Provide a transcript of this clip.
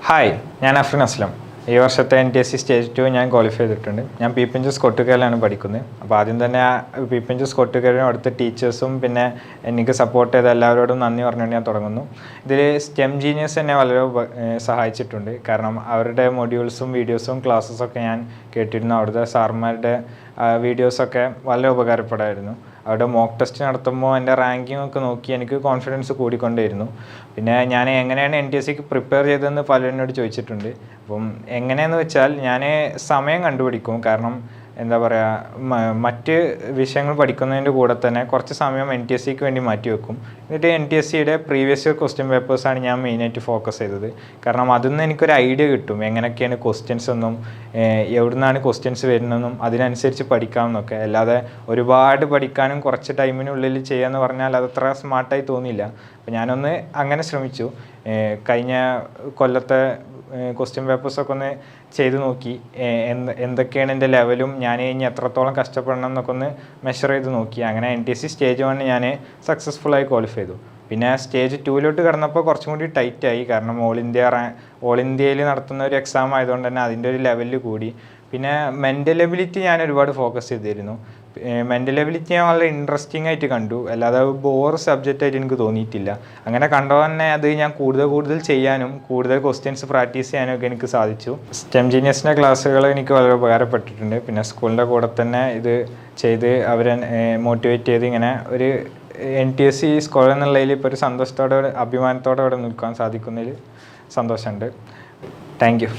Hi, ഞാൻ Afrin Aslam. ഈ വർഷത്തെ NTSE സ്റ്റേജ് 2 ഞാൻ ക്വാളിഫൈ ചെയ്തിട്ടുണ്ട്. ഞാൻ പീപ്പിഞ്ചസ് കൊട്ടുകയിലാണ് പഠിക്കുന്നത്. അപ്പോൾ ആദ്യം തന്നെ പീപ്പിഞ്ചസ് കൊട്ടുകയിലും അവിടുത്തെ ടീച്ചേഴ്സും പിന്നെ എനിക്ക് സപ്പോർട്ട് ചെയ്ത എല്ലാവരോടും നന്ദി പറഞ്ഞുകൊണ്ട് ഞാൻ തുടങ്ങുന്നു. ഇതിൽ സ്റ്റെം ജീനിയസ് എന്നെ വളരെ സഹായിച്ചിട്ടുണ്ട്. കാരണം അവരുടെ മൊഡ്യൂൾസും വീഡിയോസും ക്ലാസ്സസൊക്കെ ഞാൻ കേട്ടിരുന്നു. അവിടുത്തെ സാർമാരുടെ വീഡിയോസൊക്കെ വളരെ ഉപകാരപ്പെടായിരുന്നു. അവിടെ മോക്ക് ടെസ്റ്റ് നടത്തുമ്പോൾ എൻ്റെ റാങ്കിങ് ഒക്കെ നോക്കി എനിക്ക് കോൺഫിഡൻസ് കൂടിക്കൊണ്ടേയിരുന്നു. പിന്നെ ഞാൻ എങ്ങനെയാണ് NTSEക്ക് പ്രിപ്പയർ ചെയ്തതെന്ന് പലരും എന്നോട് ചോദിച്ചിട്ടുണ്ട്. അപ്പം എങ്ങനെയെന്ന് വെച്ചാൽ ഞാൻ സമയം കണ്ടുപിടിക്കും. കാരണം എന്താ പറയുക, മറ്റ് വിഷയങ്ങൾ പഠിക്കുന്നതിൻ്റെ കൂടെ തന്നെ കുറച്ച് സമയം NTSEക്ക് വേണ്ടി മാറ്റി വെക്കും. എന്നിട്ട് NTSEയുടെ പ്രീവിയസ് ഇയർ ക്വസ്റ്റ്യൻ പേപ്പേഴ്സാണ് ഞാൻ മെയിനായിട്ട് ഫോക്കസ് ചെയ്തത്. കാരണം അതിൽ നിന്ന് എനിക്കൊരു ഐഡിയ കിട്ടും എങ്ങനെയൊക്കെയാണ് ക്വസ്റ്റ്യൻസ് എന്നും എവിടെ നിന്നാണ് ക്വസ്റ്റ്യൻസ് വരുന്നതെന്നും അതിനനുസരിച്ച് പഠിക്കാമെന്നൊക്കെ. അല്ലാതെ ഒരുപാട് പഠിക്കാനും കുറച്ച് ടൈമിനുള്ളിൽ ചെയ്യാമെന്ന് പറഞ്ഞാൽ അതത്ര സ്മാർട്ടായി തോന്നിയില്ല. അപ്പോൾ ഞാനൊന്ന് അങ്ങനെ ശ്രമിച്ചു. കഴിഞ്ഞ കൊല്ലത്തെ ക്വസ്റ്റ്യൻ പേപ്പേഴ്സൊക്കെ ഒന്ന് ചെയ്ത് നോക്കി. എന്തൊക്കെയാണ് എൻ്റെ ലെവലും ഞാൻ ഇനി എത്രത്തോളം കഷ്ടപ്പെടണം എന്നൊക്കെ ഒന്ന് മെഷർ ചെയ്ത് നോക്കി. അങ്ങനെ NTSE സ്റ്റേജ് 1 ഞാൻ സക്സസ്ഫുള്ളായി ക്വാളിഫൈ ചെയ്തു. പിന്നെ സ്റ്റേജ് 2 കടന്നപ്പോൾ കുറച്ചും കൂടി ടൈറ്റായി. കാരണം ഓൾ ഇന്ത്യയിൽ നടത്തുന്ന ഒരു എക്സാം ആയതുകൊണ്ട് തന്നെ അതിൻ്റെ ഒരു ലെവലിൽ കൂടി. പിന്നെ മെൻ്റൽ എബിലിറ്റി ഞാൻ ഒരുപാട് ഫോക്കസ് ചെയ്തിരുന്നു. മെൻ്റൽ എബിലിറ്റി ഞാൻ വളരെ ഇൻട്രസ്റ്റിംഗ് ആയിട്ട് കണ്ടു. അല്ലാതെ ബോർ സബ്ജക്റ്റായിട്ട് എനിക്ക് തോന്നിയിട്ടില്ല. അങ്ങനെ കണ്ടോ തന്നെ അത് ഞാൻ കൂടുതൽ ചെയ്യാനും കൂടുതൽ ക്വസ്റ്റ്യൻസ് പ്രാക്ടീസ് ചെയ്യാനും ഒക്കെ എനിക്ക് സാധിച്ചു. സ്റ്റെം ജീനിയസിൻ്റെ ക്ലാസ്സുകൾ എനിക്ക് വളരെ ഉപകാരപ്പെട്ടിട്ടുണ്ട്. പിന്നെ സ്കൂളിൻ്റെ കൂടെ തന്നെ ഇത് ചെയ്ത് അവരെ മോട്ടിവേറ്റ് ചെയ്ത് ഇങ്ങനെ ഒരു NTSE സ്കോളർ എന്നുള്ളതിൽ ഇപ്പോൾ ഒരു സന്തോഷത്തോടെ അഭിമാനത്തോടെ അവിടെ നിൽക്കാൻ സാധിക്കുന്നതിൽ സന്തോഷമുണ്ട്. Thank you.